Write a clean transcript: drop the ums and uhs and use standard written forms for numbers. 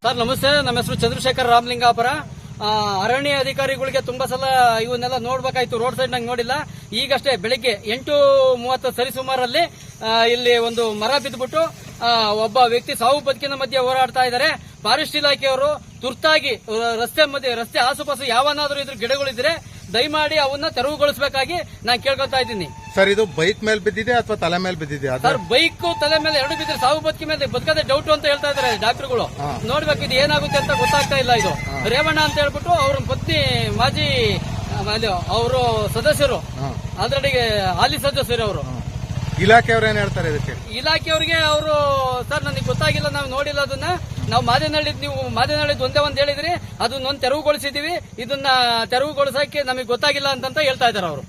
Sir ನಮಸ್ತೆ, ನಮ್ಮ ಹೆಸರು ಚಂದ್ರಶೇಖರ್ ರಾಮಲಿಂಗಾಪುರ. ಅರಣ್ಯ ಅಧಿಕಾರಿಗಳಿಗೆ ತುಂಬಾ ಸಲ ಇವನ್ನೆಲ್ಲ ನೋಡ್ಬೇಕಾಯ್ತು, ರೋಡ್ ಸೈಡ್ ನಂಗೆ ನೋಡಿಲ್ಲ. ಈಗಷ್ಟೇ ಬೆಳಿಗ್ಗೆ 8:30 ಸರಿಸುಮಾರಲ್ಲಿ ಇಲ್ಲಿ ಒಂದು ಮರ ಬಿದ್ದುಬಿಟ್ಟು ಒಬ್ಬ ವ್ಯಕ್ತಿ ಸಾವು ಬದುಕಿನ ಮಧ್ಯೆ ಹೋರಾಡ್ತಾ ಇದ್ದಾರೆ. ಫಾರೆಸ್ಟ್ ಇಲಾಖೆಯವರು ತುರ್ತಾಗಿ ರಸ್ತೆ ಆಸುಪಾಸು ಯಾವನಾದ್ರೂ ಇದ್ರ ಗಿಡಗಳಿದ್ರೆ ದಯಮಾಡಿ ಅವನ್ನ ತೆರವುಗೊಳಿಸಬೇಕಾಗಿ ನಾನು ಕೇಳ್ಕೊತಾ ಇದ್ದೀನಿ. ಸರ್, ಇದು ಬೈಕ್ ಮೇಲೆ ಬಿದ್ದಿದೆ ಅಥವಾ ತಲೆ ಮೇಲೆ ಬಿದ್ದಿದೆ? ಸರ್, ಬೈಕ್ ತಲೆ ಮೇಲೆ ಎರಡು ಬಿದ್ದರೆ ಸಾವು ಬದುಕಿ ಮೇಲೆ ಬದುಕದೆ ಡೌಟ್ ಅಂತ ಹೇಳ್ತಾ ಇದ್ದಾರೆ ಡಾಕ್ಟರ್ಗಳು. ನೋಡ್ಬೇಕು ಇದು ಏನಾಗುತ್ತೆ ಅಂತ ಗೊತ್ತಾಗ್ತಾ ಇಲ್ಲ. ಇದು ರೇವಣ್ಣ ಅಂತ ಹೇಳ್ಬಿಟ್ಟು ಅವ್ರ ಪತ್ನಿ ಮಾಜಿ ಅವರು ಸದಸ್ಯರು, ಆಲ್ರೆಡಿ ಹಾಲಿ ಸದಸ್ಯರು ಅವರು. ಇಲಾಖೆಯವ್ರು ಏನ್ ಹೇಳ್ತಾರೆ ಇದಕ್ಕೆ? ಇಲಾಖೆಯವರಿಗೆ ಅವರು ಸರ್ ನನಗೆ ಗೊತ್ತಾಗಿಲ್ಲ, ನಾವು ನೋಡಿಲ್ಲ ಅದನ್ನ. ನಾವು ಮಾದೇನಹಳ್ಳಿದ್ ಒಂದೇ ಒಂದು ಹೇಳಿದ್ರಿ, ಅದನ್ನೊಂದು ತೆರವುಗೊಳಿಸಿದೀವಿ, ಇದನ್ನ ತೆರವುಗೊಳಿಸಕ್ಕೆ ನಮಗೆ ಗೊತ್ತಾಗಿಲ್ಲ ಅಂತ ಹೇಳ್ತಾ ಇದ್ದಾರೆ ಅವರು.